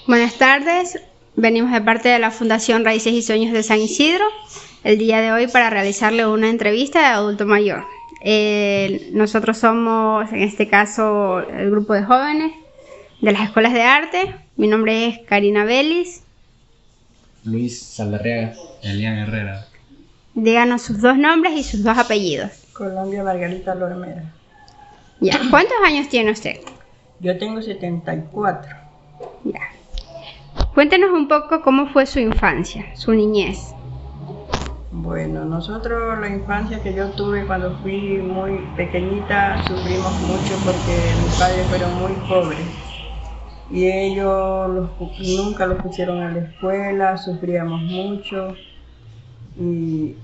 Buenas tardes, venimos de parte de la Fundación Raíces y Sueños de San Isidro el día de hoy para realizarle una entrevista de adulto mayor. Nosotros somos, en este caso, el grupo de jóvenes de las escuelas de arte. Mi nombre es Karina Vélez. Luis Saldarriaga. Elian Herrera. Díganos sus dos nombres y sus dos apellidos. Colombia Margarita Lormera. Ya. ¿Cuántos años tiene usted? Yo tengo 74. Ya. Cuéntenos un poco cómo fue su infancia, su niñez. Bueno, nosotros la infancia que yo tuve cuando fui muy pequeñita sufrimos mucho porque mis padres fueron muy pobres y ellos nunca los pusieron a la escuela, sufríamos mucho y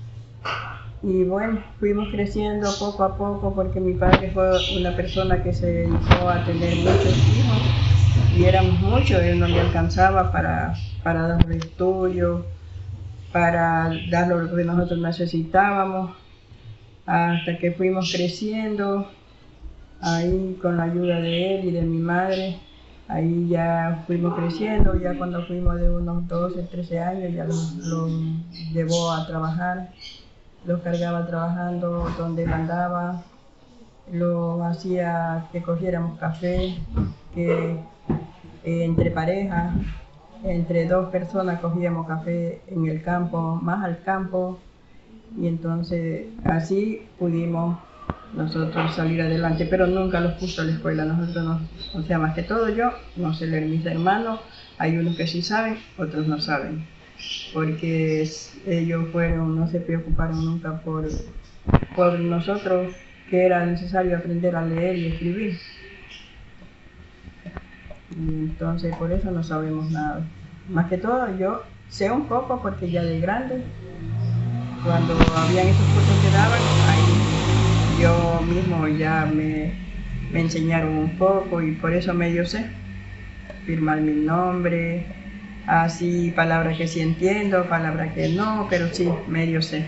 bueno, fuimos creciendo poco a poco porque mi padre fue una persona que se dedicó a tener muchos hijos y éramos muchos, él no le alcanzaba para darle estudio, para dar lo que nosotros necesitábamos, hasta que fuimos creciendo, ahí con la ayuda de él y de mi madre, ahí ya fuimos creciendo, ya cuando fuimos de unos 12, 13 años ya lo llevó a trabajar, lo cargaba trabajando donde él andaba, lo hacía que cogiéramos café, que entre parejas, entre dos personas cogíamos café en el campo, más al campo, y entonces así pudimos nosotros salir adelante, pero nunca los puso a la escuela, nosotros no, o sea, más que todo yo, no sé leer, mis hermanos, hay unos que sí saben, otros no saben, porque ellos no se preocuparon nunca por nosotros, que era necesario aprender a leer y escribir. Entonces por eso no sabemos nada. Más que todo yo sé un poco porque ya de grande, cuando habían esos cursos que daban, ahí yo mismo ya me enseñaron un poco y por eso medio sé firmar mi nombre, así palabras que sí entiendo, palabras que no, pero sí, medio sé.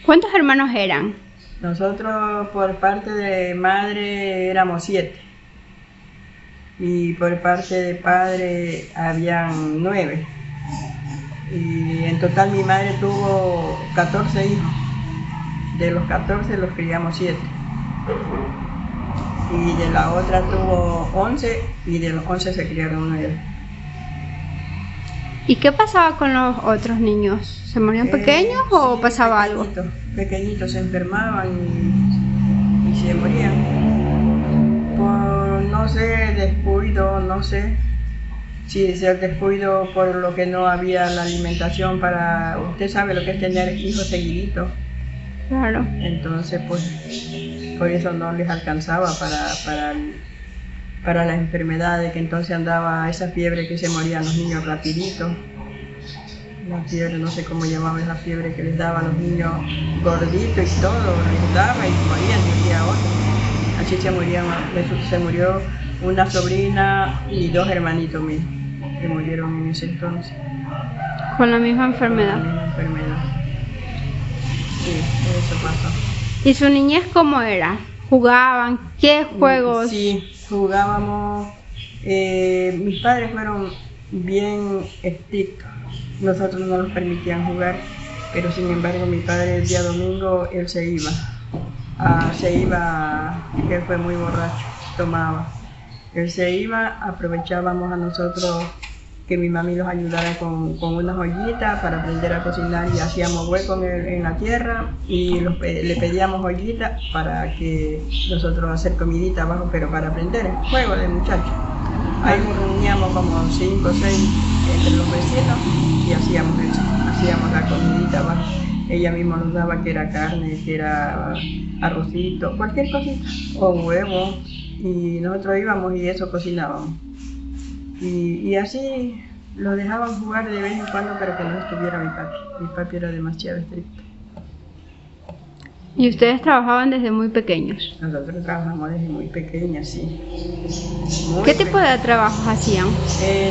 ¿Cuántos hermanos eran? Nosotros por parte de madre éramos 7. Y por parte de padre habían 9. Y en total mi madre tuvo 14 hijos. De los 14 los criamos 7. Y de la otra tuvo 11 y de los 11 se criaron 9. ¿Y qué pasaba con los otros niños? ¿Se morían pequeños o sí, pasaba algo? Pequeñitos se enfermaban y se morían. No sé, descuido, no sé si es el descuido por lo que no había la alimentación para, usted sabe lo que es tener hijos seguiditos. Claro. Entonces, pues, por eso no les alcanzaba para las enfermedades, que entonces andaba esa fiebre que se morían los niños rapidito. La fiebre, no sé cómo llamaba esa fiebre que les daba a los niños gorditos y todo, les daba y morían de un día a otro. Así se murió una sobrina y 2 hermanitos míos que murieron en ese entonces. ¿Con la misma enfermedad? Con la misma enfermedad. Sí, eso pasó. ¿Y su niñez cómo era? ¿Jugaban? ¿Qué juegos? Sí, jugábamos. Mis padres fueron bien estrictos. Nosotros no nos permitían jugar, pero sin embargo mi padre el día domingo él se iba, él fue muy borracho, tomaba. Él se iba, aprovechábamos a nosotros que mi mami los ayudara con unas ollitas para aprender a cocinar y hacíamos huecos en la tierra y le pedíamos ollitas para que nosotros hacer comidita abajo, pero para aprender, juego de muchachos. Ahí nos reuníamos como 5 o 6 entre los vecinos y hacíamos eso, hacíamos la comidita abajo. Ella misma nos daba que era carne, que era arrocito, cualquier cosita, o huevo, y nosotros íbamos y eso cocinábamos. Y así lo dejaban jugar de vez en cuando, pero que no estuviera mi papi. Mi papi era demasiado estricto. ¿Y ustedes trabajaban desde muy pequeños? Nosotros trabajamos desde muy pequeñas, sí. ¿Qué tipo de trabajos hacían?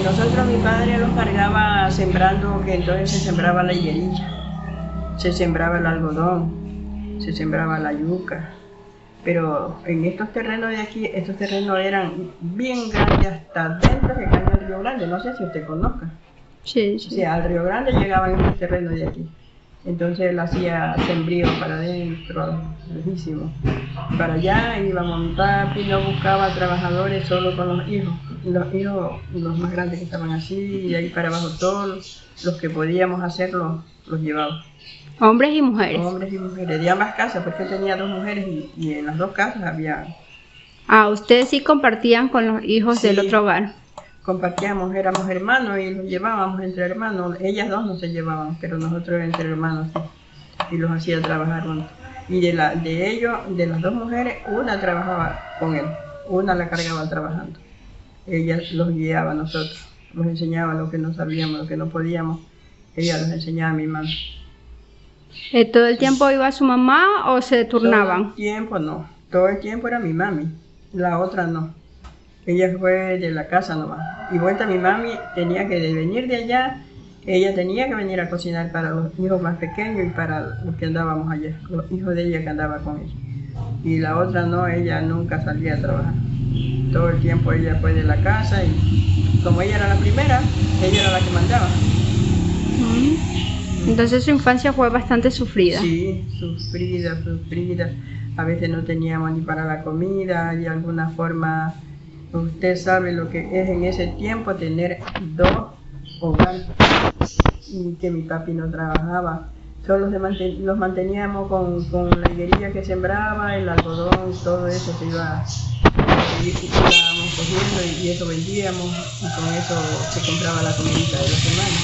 Nosotros, mi padre los cargaba sembrando, que entonces se sembraba la higuerilla, se sembraba el algodón, se sembraba la yuca. Pero en estos terrenos de aquí, estos terrenos eran bien grandes, hasta dentro que caña el Río Grande, no sé si usted conozca. Sí, O sí. sea, al Río Grande llegaba en este terreno de aquí. Entonces él hacía sembrío para adentro, lejísimo. Para allá íbamos, mi papi no buscaba trabajadores solo con los hijos. Los hijos, los más grandes que estaban así, y ahí para abajo todos los que podíamos hacerlo, los llevaba. Hombres y mujeres. Hombres y mujeres, de ambas casas, porque él tenía 2 mujeres y en las 2 casas había... Ah, ustedes sí compartían con los hijos Sí. del otro hogar. Compartíamos, éramos hermanos y los llevábamos entre hermanos. Ellas 2 no se llevaban, pero nosotros entre hermanos sí. Y los hacía trabajar juntos. Y de ellos, de las 2 mujeres, una trabajaba con él, una la cargaba trabajando. Ella los guiaba a nosotros, nos enseñaba lo que no sabíamos, lo que no podíamos. Ella los enseñaba a mi mamá. ¿Todo el tiempo iba su mamá o se Todo turnaban? el tiempo no, todo el tiempo era mi mami, la otra no. Ella fue de la casa nomás. Y vuelta mi mami tenía que venir de allá, ella tenía que venir a cocinar para los hijos más pequeños y para los que andábamos allá, los hijos de ella que andaban con ella. Y la otra no, ella nunca salía a trabajar. Todo el tiempo ella fue de la casa y como ella era la primera, ella era la que mandaba. Entonces su infancia fue bastante sufrida. Sí, sufrida. A veces no teníamos ni para la comida, de alguna forma. Usted sabe lo que es en ese tiempo tener 2 hogares y que mi papi no trabajaba. Solo los manteníamos con la higuerilla que sembraba, el algodón, todo eso se iba, íbamos cogiendo y eso vendíamos y con eso se compraba la comidita de la semana.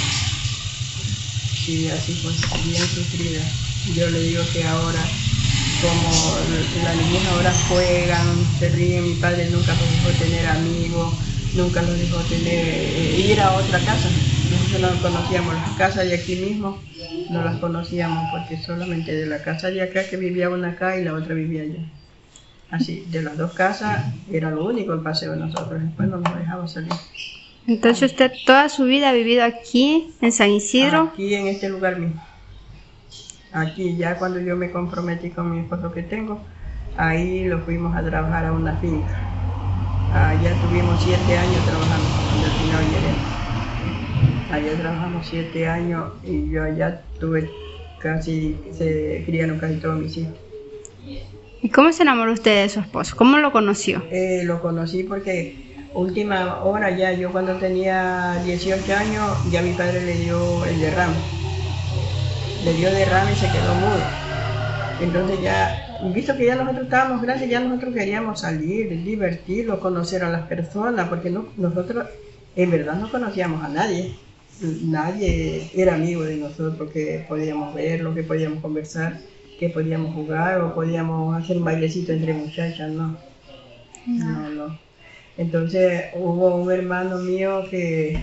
Sí, así fue, bien sufrida. Yo le digo que ahora, como las niñas ahora juegan, se ríen, mi padre nunca los dejó tener amigos, nunca los dejó ir a otra casa. Nosotros no conocíamos las casas de aquí mismo, no las conocíamos porque solamente de la casa de acá que vivía una acá y la otra vivía allá. Así, de las 2 casas era lo único el paseo de nosotros, después no nos dejaba salir. Entonces usted toda su vida ha vivido aquí en San Isidro. Aquí en este lugar mismo. Aquí ya cuando yo me comprometí con mi esposo que tengo, ahí lo fuimos a trabajar a una finca. Allá tuvimos 7 años trabajando con el Pino Yerena. Allá trabajamos 7 años y yo allá tuve se criaron casi todos mis hijos. ¿Y cómo se enamoró usted de su esposo? ¿Cómo lo conoció? Lo conocí porque última hora ya, yo cuando tenía 18 años, ya mi padre le dio el derrame. Le dio derrame y se quedó mudo. Entonces ya, visto que ya nosotros estábamos grandes, ya nosotros queríamos salir, divertirnos, conocer a las personas, porque nosotros en verdad no conocíamos a nadie. Nadie era amigo de nosotros, que podíamos verlo, que podíamos conversar, que podíamos jugar o podíamos hacer un bailecito entre muchachas, no. Entonces hubo un hermano mío que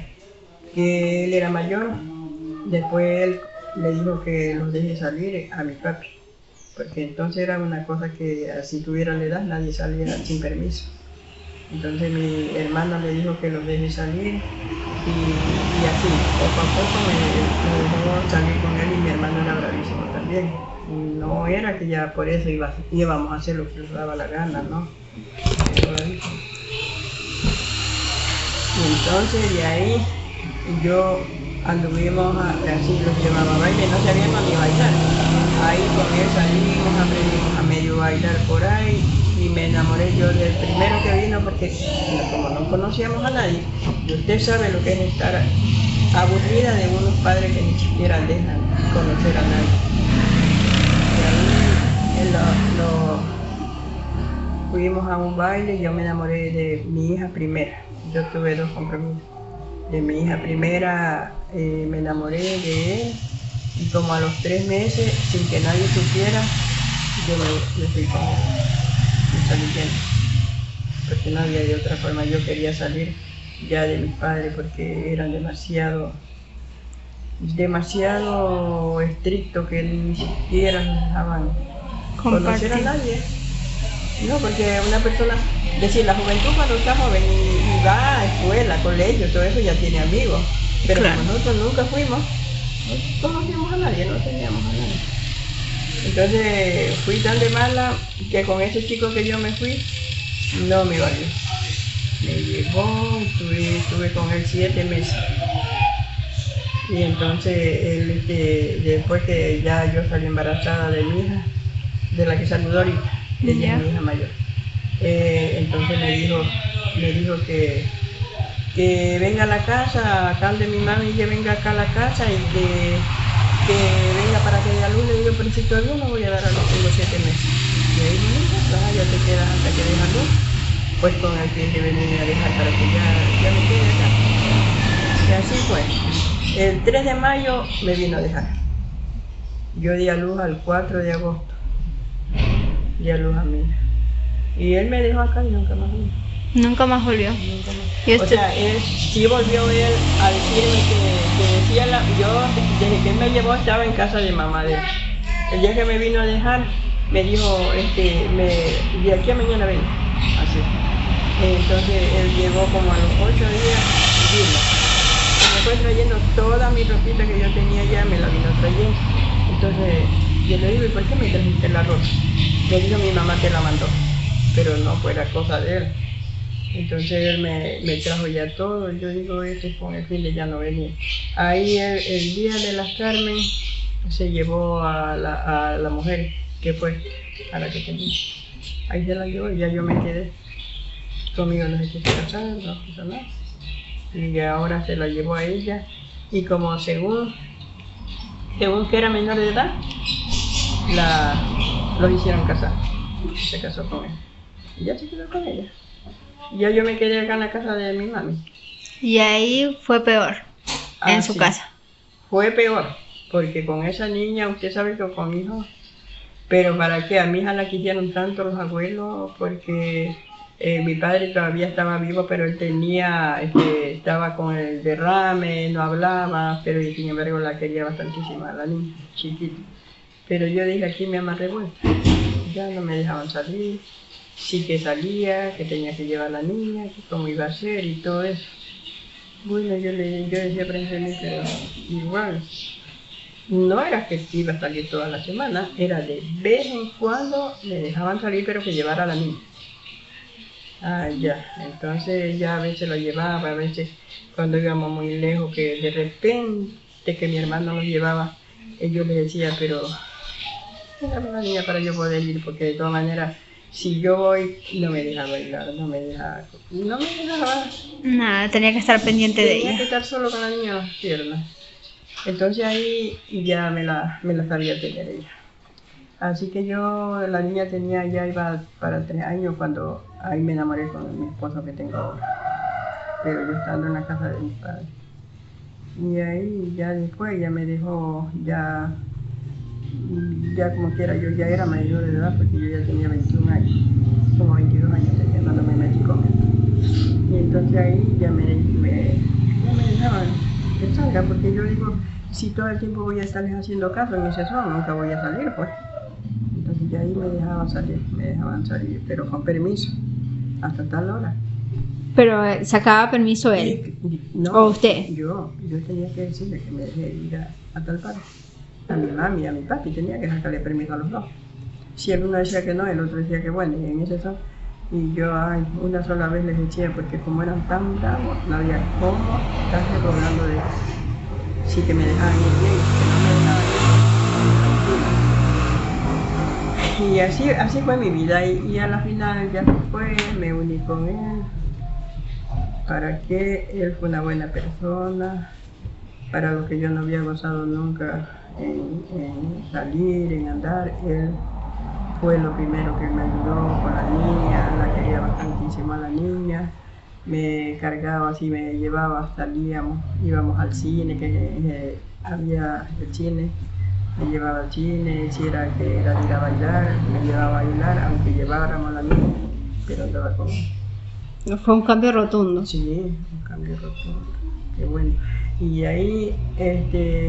él era mayor, después él le dijo que los deje salir a mi papi, porque entonces era una cosa que si tuviera la edad nadie saliera sin permiso. Entonces mi hermano le dijo que los deje salir y así, poco a poco me dejó salir con él y mi hermano era bravísimo también. No era que ya por eso íbamos a hacer lo que nos daba la gana, ¿no? Y entonces de ahí yo anduvimos así, los llevaba a baile, no sabíamos ni bailar. Ahí con él salimos, aprendimos a medio bailar por ahí y me enamoré yo del primero que vino porque como no conocíamos a nadie, y usted sabe lo que es estar aburrida de unos padres que ni siquiera dejan conocer a nadie. Y ahí fuimos a un baile y yo me enamoré de mi hija primera. Yo tuve 2 compromisos. De mi hija primera me enamoré de él y como a los 3 meses, sin que nadie supiera, yo me fui con él. Me salí bien, porque no había de otra forma. Yo quería salir ya de mis padres porque eran demasiado estrictos que ni siquiera nos dejaban conocer a nadie. No, porque una persona, decir, la juventud cuando está joven y va a escuela, colegio, todo eso ya tiene amigos, pero claro, como nosotros nunca fuimos, no conocíamos a nadie, no teníamos a nadie. Entonces fui tan de mala que con ese chico que yo me fui, no me valió. Me llevó, tuve estuve con él 7 meses. Y entonces él, después que ya yo salí embarazada de mi hija, de la que saludó ahorita, ella es mi hija mayor, entonces me dijo que venga a la casa, acá de mi mami, que venga acá a la casa y que venga para que dé a luz. Le digo, pero si todavía no voy a dar a luz en los 7 meses. Y ahí me dijo, ya te quedas hasta que dejas luz, pues con el fin de venirme a dejar para que ya me quede acá. Y así fue. El 3 de mayo me vino a dejar. Yo di a luz al 4 de agosto. Di a luz a mi hija. Y él me dejó acá y nunca más vino. Nunca más volvió. Nunca más. ¿Y O usted? sea, sí volvió él a decirme que decía, yo desde que él me llevó estaba en casa de mamá de él. El día que me vino a dejar, me dijo, de aquí a mañana vengo. Así. Entonces él llegó como a los 8 días y vino. Me fue trayendo toda mi ropita que yo tenía ya, me la vino trayendo. Entonces yo le digo, ¿y por qué me trajiste la ropa? Me dijo, mi mamá te la mandó, pero no fue la cosa de él. Entonces él me trajo ya todo. Yo digo, esto es con el fin de ya no venir. Ahí el día de las Carmen se llevó a la mujer que fue a la que tenía. Ahí se la llevó y ya yo me quedé. Conmigo no se quiso casar, no quiso nada. Y ahora se la llevó a ella. Y como según que era menor de edad, lo hicieron casar. Se casó con él. Y ya se quedó con ella. Ya yo me quedé acá en la casa de mi mami. Y ahí fue peor, en su Sí. casa. Fue peor, porque con esa niña, usted sabe que con hijos, pero para qué, a mi hija la quisieron tanto los abuelos, porque mi padre todavía estaba vivo, pero él estaba con el derrame, no hablaba, pero sin embargo la quería bastantísimo a la niña, chiquita. Pero yo dije, aquí me amarré vuelta, ya no me dejaban salir. Sí que salía, que tenía que llevar a la niña, que cómo iba a ser y todo eso. Bueno, yo decía, pero igual, no era que iba a salir toda la semana, era de vez en cuando me dejaban salir, pero que llevara a la niña. Ah, ya, entonces ya a veces lo llevaba, a veces cuando íbamos muy lejos, que de repente que mi hermano lo llevaba, yo le decía, pero déjame la niña para yo poder ir, porque de todas maneras, si yo voy, no me deja bailar, no me dejaba. Nada, tenía que estar pendiente de Tenía que ella. estar solo con la niña en las piernas. Entonces ahí ya me la sabía tener ella. Así que la niña ya iba para 3 años cuando ahí me enamoré con mi esposo que tengo ahora. Pero yo estando en la casa de mis padres. Y ahí ya después ya me dejó, ya como quiera, yo ya era mayor de edad porque yo ya tenía 21 años, como 22 años tenía cuando me metí con él. Y entonces ahí ya me dejaban que salga, porque yo digo, si todo el tiempo voy a estar haciendo caso en mi sesión, nunca voy a salir, pues. Entonces ya ahí me dejaban salir, pero con permiso, hasta tal hora. Pero sacaba permiso él. No, ¿O usted? Yo tenía que decirle que me dejé ir a tal parte. A mi mami y a mi papi tenía que sacarle permiso a los dos. Si el uno decía que no, el otro decía que bueno, y en ese son. Y yo una sola vez les eché, porque como eran tan bravos, no había cómo estarse rogando de ellos. Sí que me dejaban ir bien, que no me dejaban ir. Y así fue mi vida, y a la final ya fue, me uní con él, para que él fue una buena persona, para lo que yo no había gozado nunca en salir, en andar. Él fue lo primero que me ayudó con la niña, la quería bastantísimo a la niña, me cargaba así, me llevaba, salíamos, íbamos al cine, que había el cine, me llevaba al cine, si era que era de ir a bailar, me llevaba a bailar, aunque lleváramos a la niña, pero andaba con él. Fue un cambio rotundo. Sí, un cambio rotundo, qué bueno. Y ahí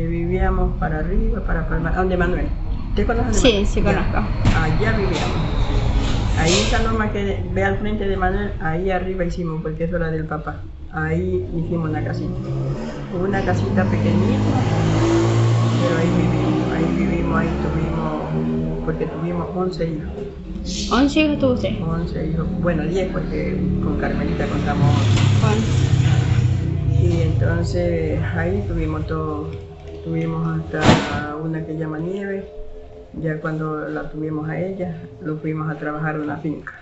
vivíamos para arriba, para Palma, donde Manuel. ¿Te conoces de Manuel? Sí, conozco. Allá vivíamos. Ahí esa norma que ve al frente de Manuel, ahí arriba hicimos, porque eso era del papá. Ahí hicimos una casita pequeñita, pero ahí tuvimos, porque tuvimos 11 hijos. 11 hijos tuvo usted. 11 hijos, bueno 10 porque con Carmelita contamos 11. entonces ahí tuvimos todo, tuvimos hasta una que llama Nieve, ya cuando la tuvimos a ella, lo fuimos a trabajar a una finca.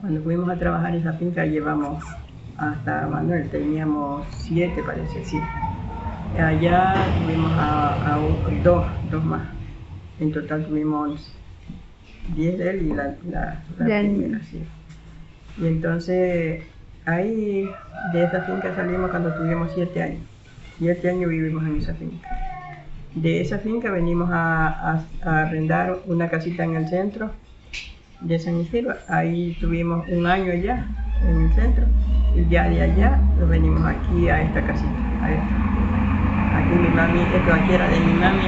Cuando fuimos a trabajar esa finca llevamos hasta Manuel, teníamos 7 parece, sí. Allá tuvimos a dos más, en total tuvimos 10 de él y la primera, sí. Y entonces ahí de esa finca salimos cuando tuvimos 7 años. 7 años vivimos en esa finca. De esa finca venimos a arrendar una casita en el centro de San Isidro. Ahí tuvimos un año ya en el centro. Y ya de allá nos venimos aquí a esta casita, a esta. Aquí mi mami, esto aquí era de mi mami.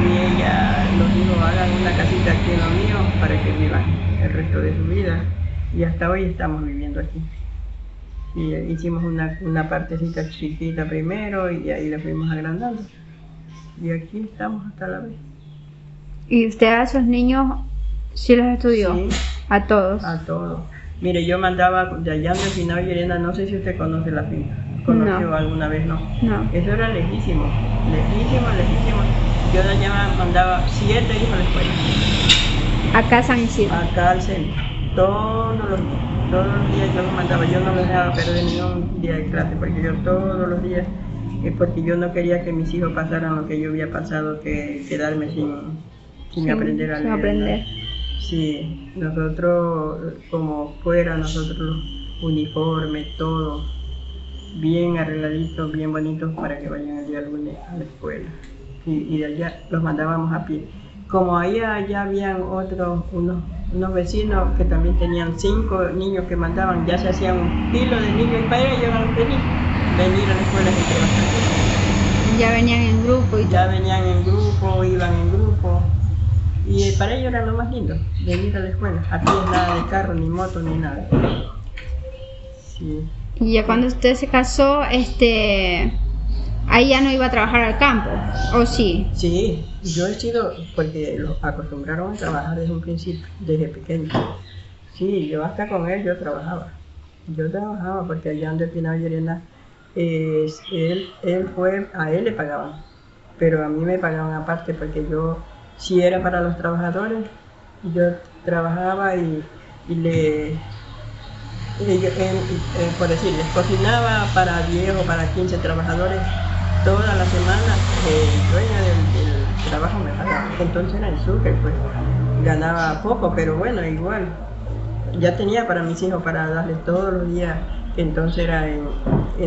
Y ella nos dijo, hagan una casita aquí en lo mío para que vivan el resto de su vida. Y hasta hoy estamos viviendo aquí. Y hicimos una partecita chiquita primero y ahí la fuimos agrandando. Y aquí estamos hasta la vez. ¿Y usted a esos niños sí los estudió? Sí, ¿A todos? a todos. Mire, yo mandaba de allá de Finado Llerena, no sé si usted conoce la finca. ¿Conoció No. alguna vez? No. No. Eso era lejísimo, lejísimo. Yo de allá mandaba 7 hijos a la escuela. Acá San Isidro. Acá al centro. Todos los días yo los mandaba. Yo no los dejaba perder ni un día de clase, porque yo todos los días, porque yo no quería que mis hijos pasaran lo que yo había pasado, que quedarme sin aprender a leer. Sin aprender. Sí, nosotros como fuera, nosotros los uniformes, todo, bien arregladitos, bien bonitos para que vayan el día lunes a la escuela. Y de allá los mandábamos a pie. Como allá habían unos vecinos que también tenían 5 niños que mandaban, ya se hacían un kilo de niños y para ellos eran felices venir a la escuela que bastante. Ya venían en grupo y Ya venían en grupo, iban en grupo. Y para ellos era lo más lindo, venir a la escuela. Aquí es nada de carro, ni moto, ni nada. Sí. Y ya cuando usted se casó, ahí ya no iba a trabajar al campo, ¿o sí? Sí, yo he sido, porque los acostumbraron a trabajar desde un principio, desde pequeño. Sí, yo hasta con él yo trabajaba. Yo trabajaba porque allá donde Pinado Llerena, a él le pagaban, pero a mí me pagaban aparte porque yo, si era para los trabajadores, yo trabajaba y por decir, les cocinaba para 10 o para 15 trabajadores toda la semana. El dueño del trabajo me pagaba. Entonces era en Sucre, pues ganaba poco, pero bueno, igual. Ya tenía para mis hijos para darles todos los días, que entonces era en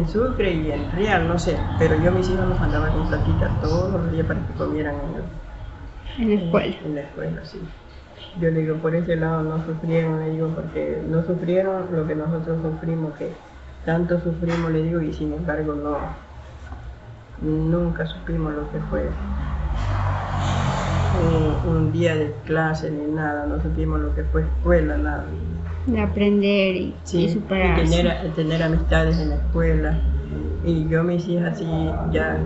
Sucre y en Real, no sé. Pero yo a mis hijos los mandaba con platita todos los días para que comieran En la escuela. En la escuela, sí. Yo le digo, por ese lado no sufrieron, le digo, porque no sufrieron lo que nosotros sufrimos, que tanto sufrimos, le digo, y sin embargo nunca supimos lo que fue un día de clase ni nada, no supimos lo que fue escuela, nada. De aprender y superarse. Y tener amistades en la escuela. Y yo, mis hijas, sí, ya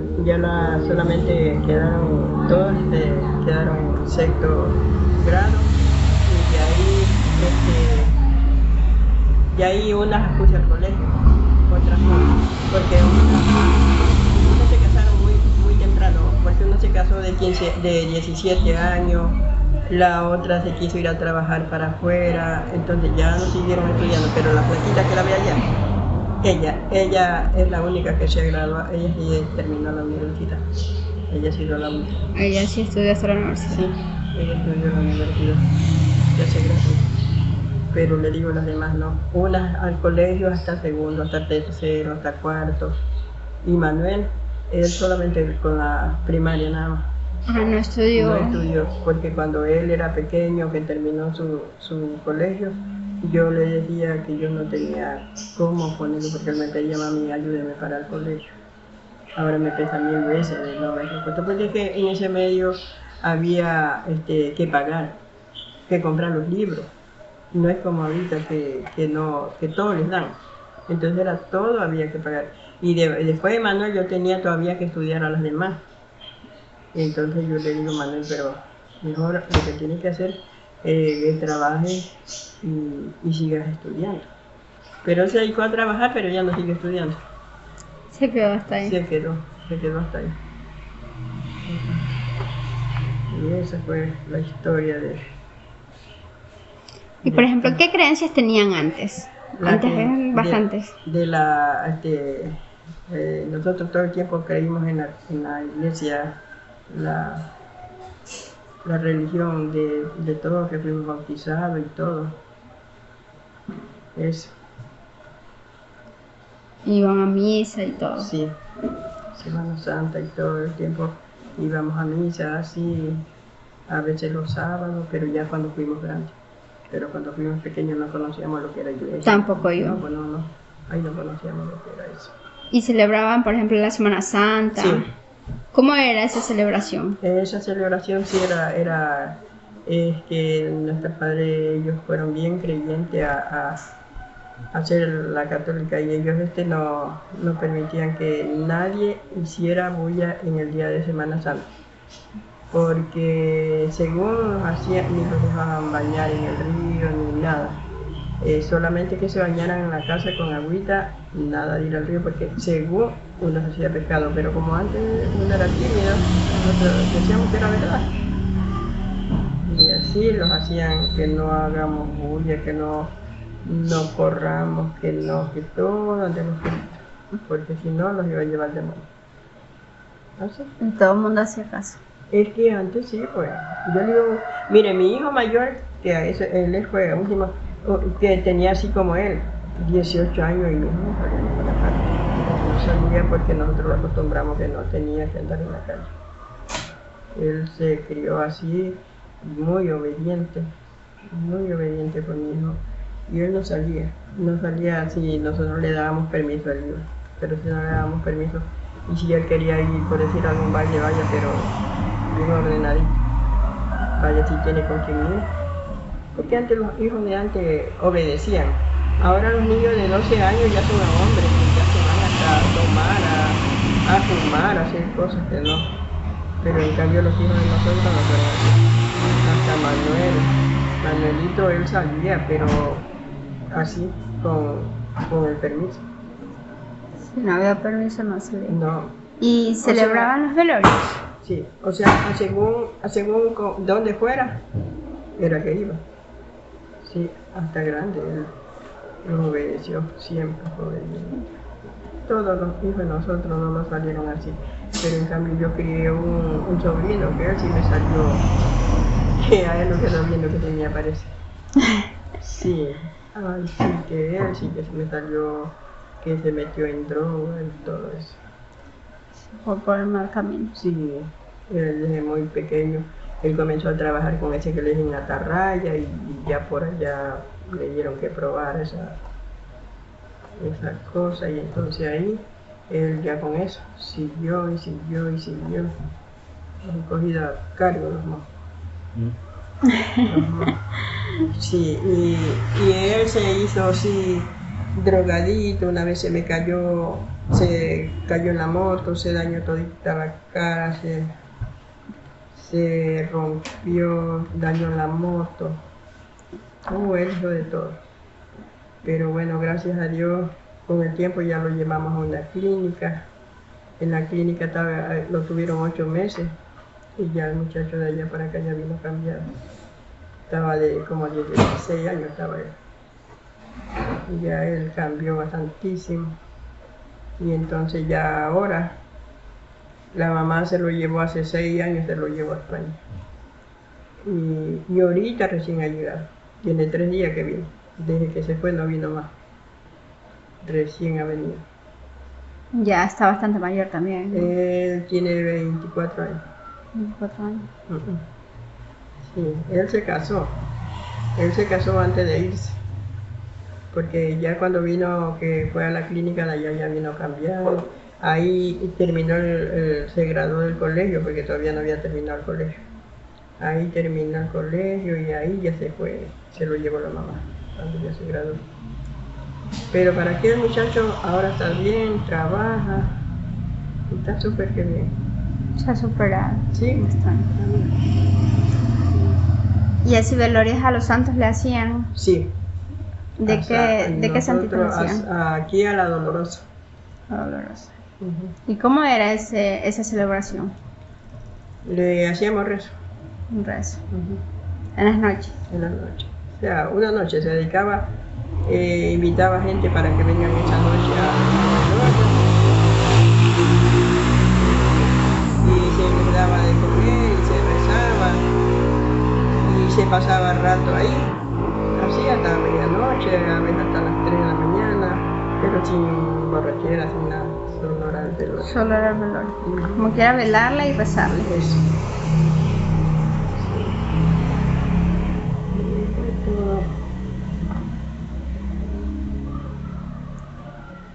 solamente quedaron en sexto grado. Y ahí unas puse al colegio, otras no, porque unas se casaron muy temprano, porque una se casó de 17 años, la otra se quiso ir a trabajar para afuera, entonces ya no siguieron estudiando, pero la flaquita que la ve allá, ella es la única que se graduó, ella sí terminó la universidad, ella ha sido la única. Ella sí estudió hasta la universidad. Sí, ella estudió en la universidad, ya se graduó. Pero le digo a las demás no, unas al colegio hasta segundo, hasta tercero, hasta cuarto. Y Manuel, él solamente con la primaria nada más. Ah, no estudió. No estudió, porque cuando él era pequeño, que terminó su colegio, yo le decía que yo no tenía cómo ponerlo, porque él me pedía, mami, ayúdeme para el colegio. Ahora me pesa 1000 veces de no haber puesto, porque es que en ese medio había que pagar, que comprar los libros. No es como ahorita que todos les dan. Entonces era todo, había que pagar. Y después de Manuel yo tenía todavía que estudiar a las demás. Entonces yo le digo, Manuel, pero mejor lo que tienes que hacer es que trabajes y sigas estudiando. Pero él se dedicó a trabajar, pero ya no sigue estudiando. Se quedó hasta ahí. Se quedó hasta ahí. Y esa fue la historia de... Y por ejemplo, ¿qué creencias tenían antes? Antes eran bastantes. Nosotros todo el tiempo creímos en la iglesia, la religión de todos que fuimos bautizados y todo. Eso. Iban a misa y todo. Sí, Semana Santa y todo el tiempo íbamos a misa, así, a veces los sábados, pero ya cuando fuimos grandes. Pero cuando fuimos pequeños no conocíamos lo que era iglesia. Tampoco yo. No, bueno, no, ahí no conocíamos lo que era eso. ¿Y celebraban, por ejemplo, la Semana Santa? Sí. ¿Cómo era esa celebración? Esa celebración sí era que nuestros padres, ellos fueron bien creyentes a hacer la católica y ellos no permitían que nadie hiciera bulla en el día de Semana Santa. Porque según los hacían, ni los dejaban bañar en el río ni nada. Solamente que se bañaran en la casa con agüita, nada de ir al río, porque según uno se hacía pecado, pero como antes uno era tímido, nosotros decíamos que era verdad. Y así los hacían que no hagamos bulla, que no corramos, que todo andemos juntos, porque si no los iba a llevar el demonio. ¿No sé? Y todo el mundo hacía caso. Es que antes sí, pues. Yo le digo, mire, mi hijo mayor, él fue último, que tenía así como él, 18 años y mi hijo no salía a ninguna parte. No salía porque nosotros lo acostumbramos que no tenía que andar en la calle. Él se crió así, muy obediente por mi hijo. Y él no salía así, nosotros le dábamos permiso al hijo, pero si no le dábamos permiso, y si él quería ir, por decir, a algún baile, vaya, pero bien ordenadito, vaya si tiene con quién ir. Porque antes los hijos de antes obedecían. Ahora los niños de 12 años ya son hombres, ya se van hasta a tomar, a fumar, a hacer cosas que no. Pero en cambio los hijos de nosotros no fueron así. Hasta Manuelito él salía, pero así, con el permiso. Si no había permiso no salía. No. ¿Y celebraban los velorios? Sí, o sea, según donde fuera, era que iba. Sí, hasta grande, él obedeció, siempre obedeció. Todos los hijos de nosotros no nos salieron así, pero en cambio yo crié un sobrino que él sí me salió, que a él lo quedó viendo que tenía parece. Sí, ay, sí, que él sí que se me salió, que se metió en droga y todo eso. Por el mal camino. Sí, él desde muy pequeño, él comenzó a trabajar con ese que le dicen atarraya y ya por allá le dieron que probar esa cosa y entonces ahí él ya con eso siguió. Han cogido a cargo los mozos. Sí, y él se hizo así drogadito, una vez se cayó en la moto, se dañó todita la cara, se rompió, dañó la moto. Él hizo de todo. Pero bueno, gracias a Dios, con el tiempo ya lo llevamos a una clínica. En la clínica lo tuvieron 8 meses y ya el muchacho de allá para acá ya vino cambiado. Estaba como de 16 años estaba él. Y ya él cambió bastantísimo. Y entonces ya ahora, la mamá se lo llevó hace 6 años, se lo llevó a España. Y ahorita recién ha llegado. Tiene 3 días que vino. Desde que se fue no vino más. Recién ha venido. Ya está bastante mayor también, ¿no? Él tiene 24 años. 24 años. Sí, él se casó. Él se casó antes de irse. Porque ya cuando vino, que fue a la clínica de allá, ya vino cambiado. Ahí terminó, se graduó del colegio, porque todavía no había terminado el colegio. Ahí terminó el colegio y ahí ya se fue, se lo llevó la mamá, cuando ya se graduó. Pero para qué el muchacho ahora está bien, trabaja, está súper que bien. Se ha superado. Sí, Bastante. Sí. ¿Y así velorios a los santos le hacían? Sí. ¿De qué santito le hacían? Aquí a la Dolorosa. Dolorosa. Ujú. ¿Y cómo era esa celebración? Le hacíamos rezo. Un rezo. Ujú. En las noches. En la noche. O sea, una noche se dedicaba, invitaba gente para que vengan esa noche a y se les daba de comer y se rezaba y se pasaba rato ahí, así hasta medianoche, a veces hasta las 3 de la mañana, pero sin borrachera, sin nada, solo hora del velorio. Solo era el velorio. Como quiera velarla y rezarle. Eso. Todo.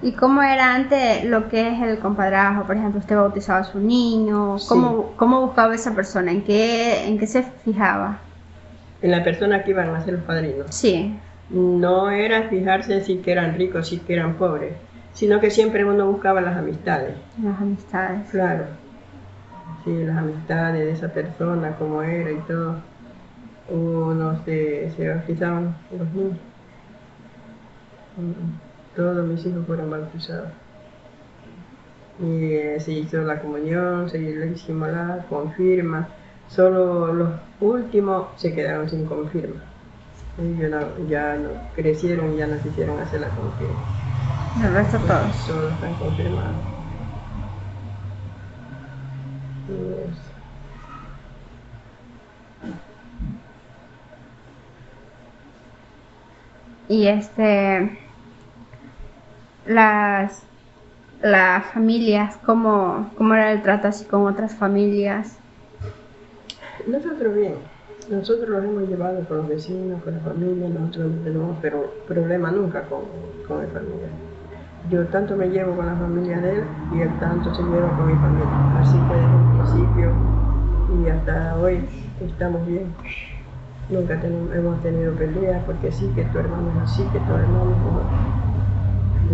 ¿Y cómo era antes lo que es el compadrazgo? Por ejemplo, usted bautizaba a su niño. ¿Cómo buscaba esa persona? ¿En qué se fijaba? En la persona que iban a ser los padrinos. Sí. No era fijarse si que eran ricos, si que eran pobres, sino que siempre uno buscaba las amistades. Las amistades. Claro. Sí, las amistades de esa persona, cómo era y todo. Uno se bautizaban los niños. Todos mis hijos fueron bautizados. Y se hizo la comunión, le hicimos la confirma. Solo los últimos se quedaron sin confirma. Ellos ya no crecieron y ya no quisieron hacer la confirma. El resto todos. Todos están confirmados. Y eso. Y las familias, ¿cómo era el trato así con otras familias? Nosotros bien, nosotros los hemos llevado con los vecinos, con la familia, nosotros no tenemos problema nunca con la familia. Yo tanto me llevo con la familia de él y él tanto se lleva con mi familia. Así que desde el principio y hasta hoy estamos bien. Nunca hemos tenido peleas porque sí, que tu hermano es así, que tu hermano es como...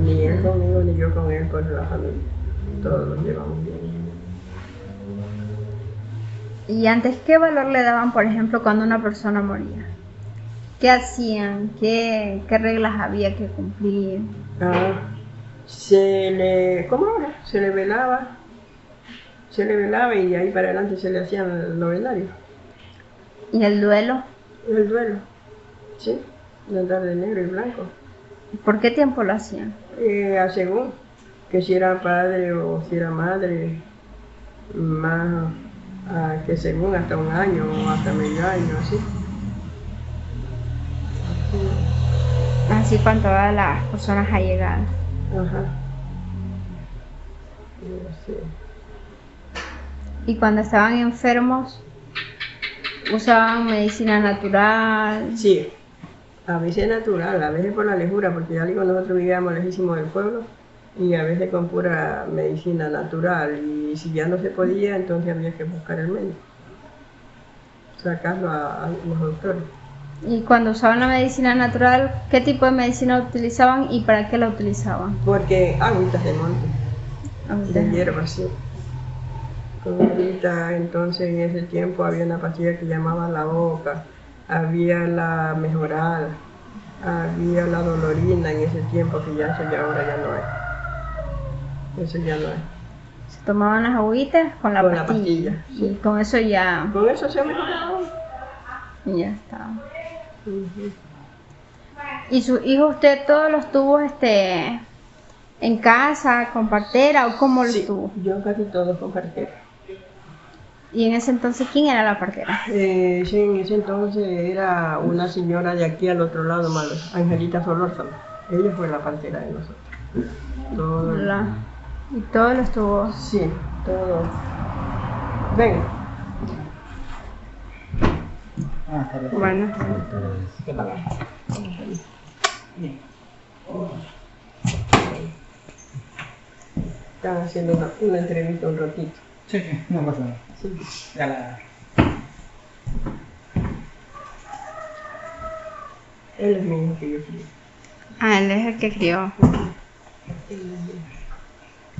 Ni él conmigo ni yo con él, con la familia. Todos nos llevamos bien. ¿Y antes qué valor le daban, por ejemplo, cuando una persona moría? ¿Qué hacían? ¿Qué reglas había que cumplir? ¿Cómo ahora? Se le velaba y de ahí para adelante se le hacían el novenario. ¿Y el duelo? El duelo, sí, de andar de negro y blanco. ¿Por qué tiempo lo hacían? A según, que si era padre o si era madre, más que según hasta un año o hasta medio año, así. Así con todas las personas allegadas. Ajá. Sí. ¿Y cuando estaban enfermos, usaban medicina natural? Sí, a veces natural, a veces por la lejura, porque ya digo, nosotros vivíamos lejísimos del pueblo y a veces con pura medicina natural, y si ya no se podía, entonces había que buscar el médico, sacarlo a los doctores. Y cuando usaban la medicina natural, ¿qué tipo de medicina utilizaban y para qué la utilizaban? Porque agüitas de monte, de hierba, sí. Con agüita, entonces en ese tiempo había una pastilla que llamaba la boca, había la mejoral, había la dolorina en ese tiempo, que ya eso ya ahora ya no es. Eso ya no es. Se tomaban las agüitas con la pastilla. Sí. Y con eso ya... Con eso se ha mejorado. Y ya está. Uh-huh. ¿Y sus hijos usted todos los tuvo en casa, con partera o cómo los tuvo? Yo casi todos con partera. ¿Y en ese entonces quién era la partera? Sí, en ese entonces era una señora de aquí al otro lado, Angelita Solórzano. Ella fue la partera de nosotros. ¿Y todos los tuvo? Sí, todos. Ven. Bueno. Están haciendo una entrevista un ratito. Sí, no pasa nada. Sí. Ya la... Él es mi hijo que yo crié. Ah, él es el que crió.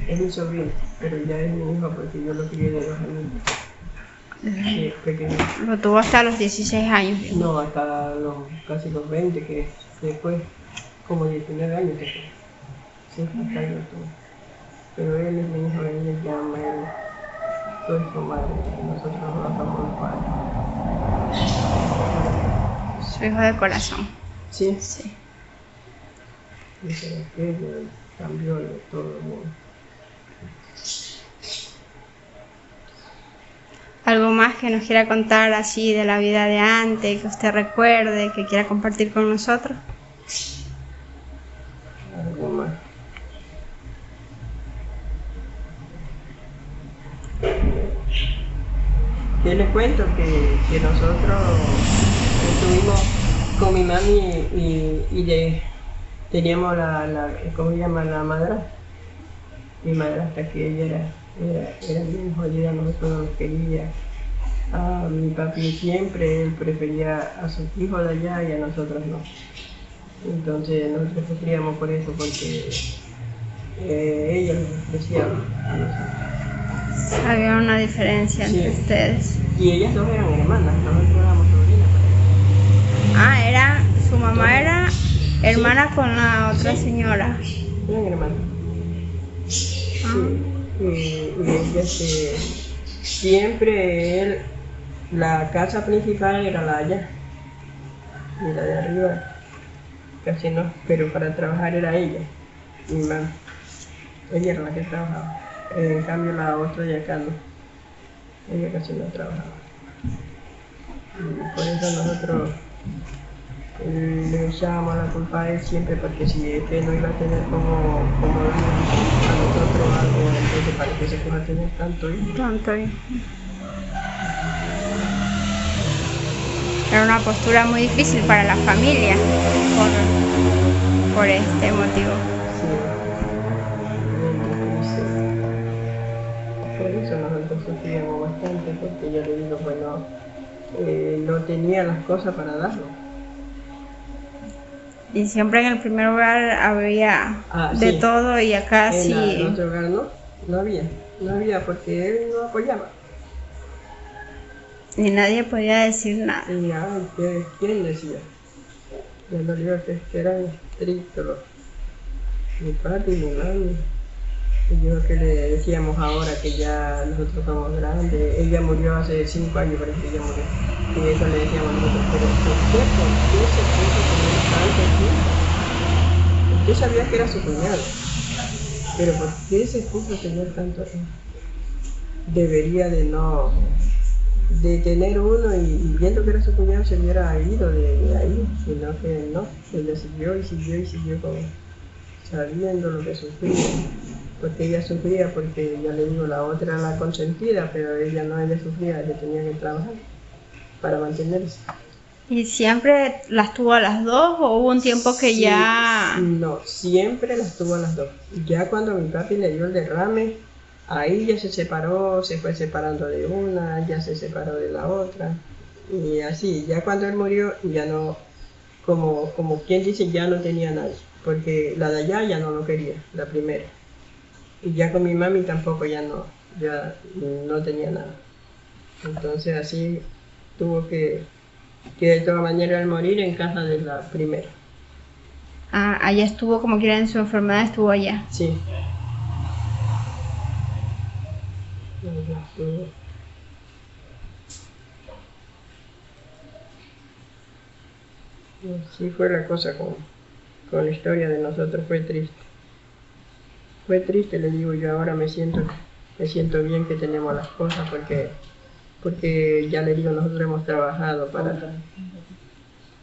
Es mi sobrino, pero ya es mi hijo porque yo lo crié de 2 años. Sí, pequeño. Lo tuvo hasta los 16 años. No, hasta casi los 20, que después, como 19 años después. Sí, hasta ahí lo tuvo. Pero él es mi tú eres tu madre, nosotros no somos padres. Su hijo de corazón. Sí, Sí. dice que cambió de todo el mundo. ¿Algo más que nos quiera contar así de la vida de antes, que usted recuerde, que quiera compartir con nosotros? Algo más. Yo les cuento que nosotros estuvimos con mi mami y teníamos ¿cómo se llama? La madrastra. Mi madrastra, que ella era bien jodida, nosotros no nos quería. A mi papi siempre, él prefería a sus hijos de allá y a nosotros no. Entonces nosotros sufríamos por eso, porque ella nos despreciaba a nosotros. Había una diferencia entre Sí. ustedes. Y ellas dos eran hermanas, nosotros éramos sobrinas. Su mamá era hermana con la otra Sí. señora. Eran hermanas. Sí. Y ella siempre la casa principal era la allá. Y la de arriba casi no, pero para trabajar era ella, mi mamá. Ella era la que trabajaba. En cambio la otra de acá no. Ella casi no trabajaba. Y por eso nosotros le echábamos la culpa a él siempre, porque si este no iba a tener como a nosotros algo, entonces para que se pueda tener tanto hijo. Tanto hijo. Era una postura muy difícil para la familia por este motivo. Sí. Por eso nosotros sufríamos bastante, porque yo le digo, bueno, no tenía las cosas para darlo. Y siempre en el primer lugar había de Sí. todo y acá sí. En otro lugar no había porque él no apoyaba. Y nadie podía decir nada. Y ¿quién decía? Yo lo digo que eran estrictos mi papi y mi mami. Y yo que le decíamos ahora que ya nosotros somos grandes, ella murió hace 5 años, parece que ella murió. Y eso le decíamos nosotros, pero ¿por qué se puso a tener tanto tiempo? Usted sabía que era su cuñado, pero ¿por qué se puso a tener tanto tiempo? Debería de tener uno y viendo que era su cuñado se hubiera ido de ahí, sino que no, ella siguió y siguió sabiendo lo que sufría. Porque ella sufría, porque ya le digo, la otra era la consentida, pero ella sufría, ella tenía que trabajar para mantenerse. ¿Y siempre las tuvo a las dos o hubo un tiempo que Sí, ya...? No, siempre las tuvo a las dos. Ya cuando mi papi le dio el derrame, ahí ya se separó, se fue separando de una, ya se separó de la otra. Y así, ya cuando él murió, ya no, como quien dice, ya no tenía nadie. Porque la de allá ya no lo quería, la primera. Y ya con mi mami tampoco ya no tenía nada. Entonces así tuvo que de todas maneras al morir en casa de la primera. Allá estuvo, como quiera, en su enfermedad estuvo allá. Sí. Allá estuvo. Así fue la cosa con la historia de nosotros, fue triste. Fue triste, le digo yo, ahora me siento bien que tenemos las cosas, porque ya le digo, nosotros hemos trabajado para...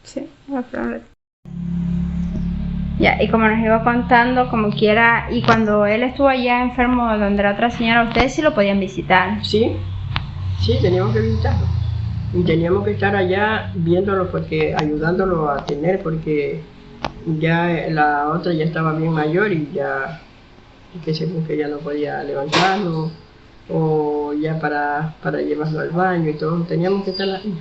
Sí, ya, y como nos iba contando, como quiera, y cuando él estuvo allá enfermo donde la otra señora, ustedes sí lo podían visitar. Sí, teníamos que visitarlo. Y teníamos que estar allá viéndolo, ayudándolo a tener, porque ya la otra ya estaba bien mayor y ya, que según que ya no podía levantarlo, o ya para llevarlo al baño y todo, teníamos que estar ahí.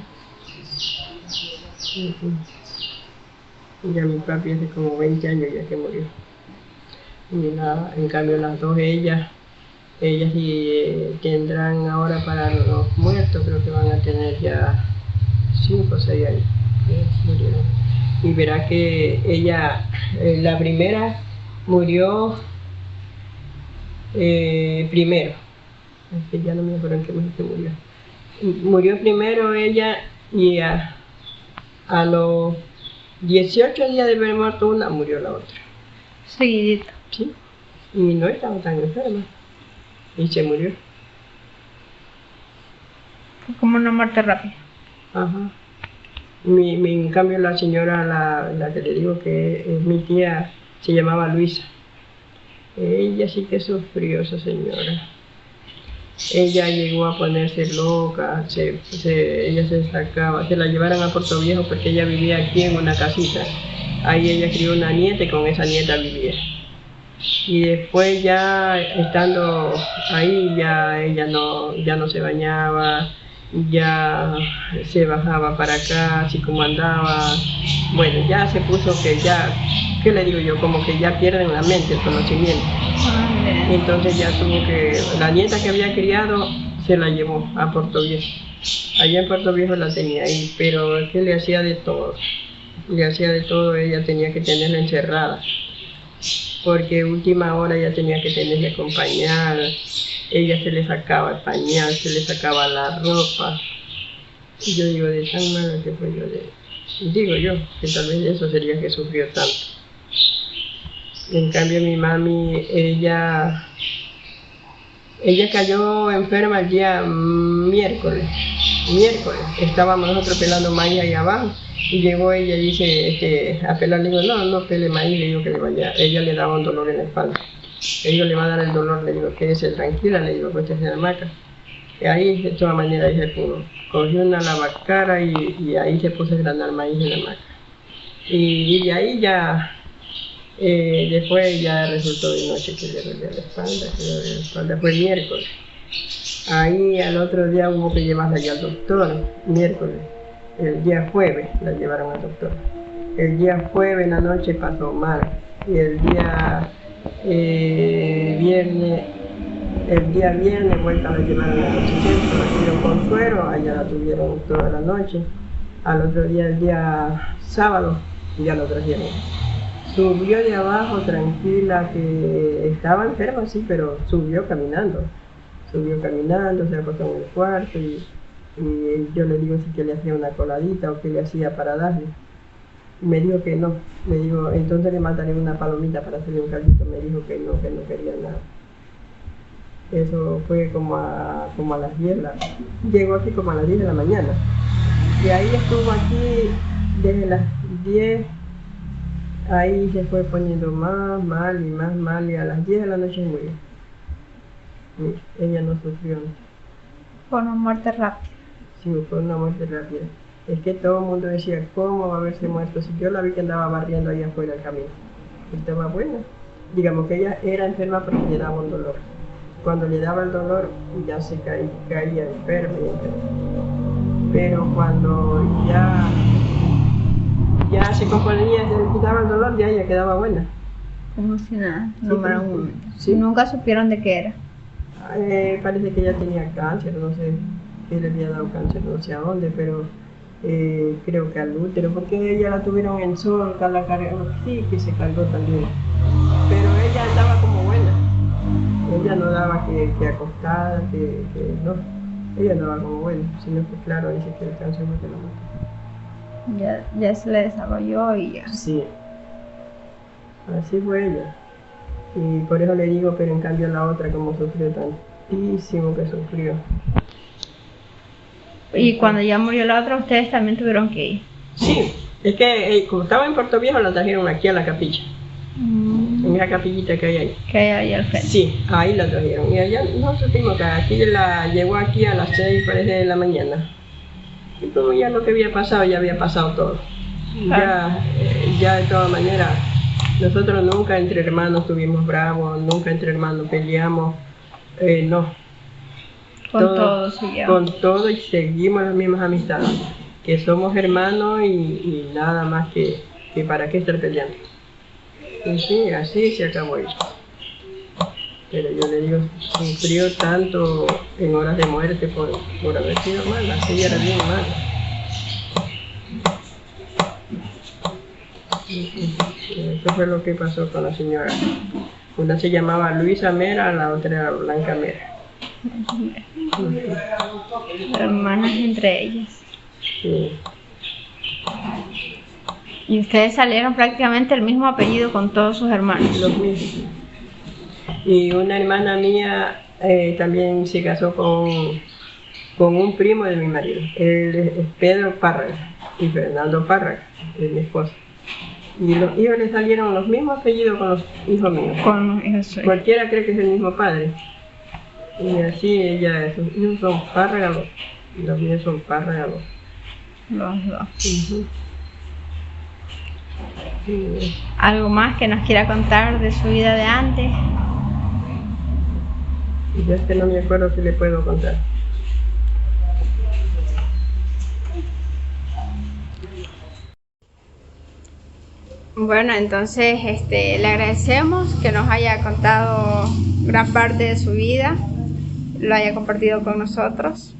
Ya mi papi hace como 20 años ya que murió. Y en cambio las dos ellas sí tendrán ahora para los muertos, creo que van a tener ya 5 o 6 años que murieron. Y verá que ella, la primera, murió primero. es que ya no me acuerdo en qué mes que murió. Murió primero ella y a los 18 días de haber muerto una, murió la otra. Seguidito. Sí, y no estaba tan enferma y se murió. Fue como una muerte rápida. Ajá. En cambio la señora, la que le digo que es mi tía, se llamaba Luisa. Ella sí que sufrió, esa señora. Ella llegó a ponerse loca, ella se sacaba, se la llevaron a Puerto Viejo porque ella vivía aquí en una casita. Ahí ella crió una nieta y con esa nieta vivía. Y después ya estando ahí, ya ella ya no se bañaba, ya se bajaba para acá, así como andaba. Bueno, ya se puso que ya, ¿qué le digo yo? Como que ya pierden la mente, el conocimiento. Entonces ya tuvo que, la nieta que había criado se la llevó a Puerto Viejo. Allá en Puerto Viejo la tenía ahí, pero es que le hacía de todo. Le hacía de todo, ella tenía que tenerla encerrada. Porque última hora ella tenía que tenerle acompañar. Ella se le sacaba el pañal, se le sacaba la ropa. Y yo digo, de tan mala que fue digo yo, que tal vez eso sería que sufrió tanto. En cambio mi mami, ella cayó enferma el día miércoles, estábamos nosotros pelando maíz ahí abajo, y llegó ella y dice, a pelar, le digo, no pele maíz, le digo que le vaya, ella le daba un dolor en la espalda, le digo, le va a dar el dolor, le digo, quédese tranquila, le digo, pues en la hamaca. Y ahí de todas maneras ahí se pudo, cogió una lavacara y ahí se puso a granar maíz en la hamaca. Y de ahí ya, después ya resultó de noche que le dolía la espalda, fue el miércoles. Ahí al otro día hubo que llevarla ya al doctor, miércoles. El día jueves la llevaron al doctor. El día jueves en la noche pasó mal. Y el día viernes vuelta la llevaron al noche centro, la tuvieron con suero, allá la tuvieron toda la noche. Al otro día, el día sábado, ya lo trajeron. Subió de abajo tranquila, que estaba enferma, sí, pero subió caminando, se acostó en el cuarto y yo le digo si que le hacía una coladita o qué le hacía para darle. Y me dijo que no, me dijo, entonces le mandaré una palomita para hacerle un caldito, me dijo que no quería nada. Eso fue como a las 10, llegó aquí como a las 10 de la mañana. Y ahí estuvo aquí desde las 10. Ahí se fue poniendo más mal y a las 10 de la noche murió. Ella no sufrió. Fue una muerte rápida. Sí, fue una muerte rápida. Es que todo el mundo decía, ¿cómo va a haberse muerto? Si yo la vi que andaba barriendo ahí afuera del camino. Estaba buena. Digamos que ella era enferma porque le daba un dolor. Cuando le daba el dolor ya se caía enferma. Pero cuando ya se componía, se le quitaba el dolor, ya ella quedaba buena. Como si nada, Sí, no para un momento. sí. Nunca supieron de qué era. Parece que ella tenía cáncer, no sé qué le había dado cáncer, no sé a dónde, pero creo que al útero, porque ella la tuvieron en sol, sí, que se cargó también. Pero ella andaba como buena. Ella no daba que acostada, que no. Ella andaba como buena, sino que claro, dice que el cáncer fue que la mató. Ya se le desarrolló y ya. Sí, así fue ella. Y por eso le digo, pero en cambio la otra como sufrió tantísimo que sufrió. Y cuando ya murió la otra, ustedes también tuvieron que ir. Sí, es que como estaba en Puerto Viejo la trajeron aquí a la capilla, en esa capillita que hay ahí. Que hay ahí al frente. Sí, ahí la trajeron. Y allá no supimos que aquí llegó aquí a las 6 parece de la mañana. Y como ya lo que había pasado, ya había pasado todo. Claro. Ya de todas maneras, nosotros nunca entre hermanos estuvimos bravos, nunca entre hermanos peleamos, no. Con todo siguió. Con todo y seguimos las mismas amistades, que somos hermanos y nada más que para qué estar peleando. Y sí, así se acabó eso. Pero yo le digo, sufrió tanto en horas de muerte por haber sido mala, así era bien mala. Eso fue lo que pasó con la señora. Una se llamaba Luisa Mera, la otra era Blanca Mera. Hermanas entre ellas. Sí. Y ustedes salieron prácticamente el mismo apellido con todos sus hermanos. Los mismos. Y una hermana mía también se casó con un primo de mi marido. Él es Pedro Párraga y Fernando Párraga, es mi esposo. Y los hijos le salieron los mismos apellidos con los hijos míos. Con los hijos suyos. Cualquiera cree que es el mismo padre. Y así sus hijos son Párraga, los míos son Párraga. Los dos. Sí. ¿Algo más que nos quiera contar de su vida de antes? Y ya es que no me acuerdo si le puedo contar. Bueno, entonces le agradecemos que nos haya contado gran parte de su vida, lo haya compartido con nosotros.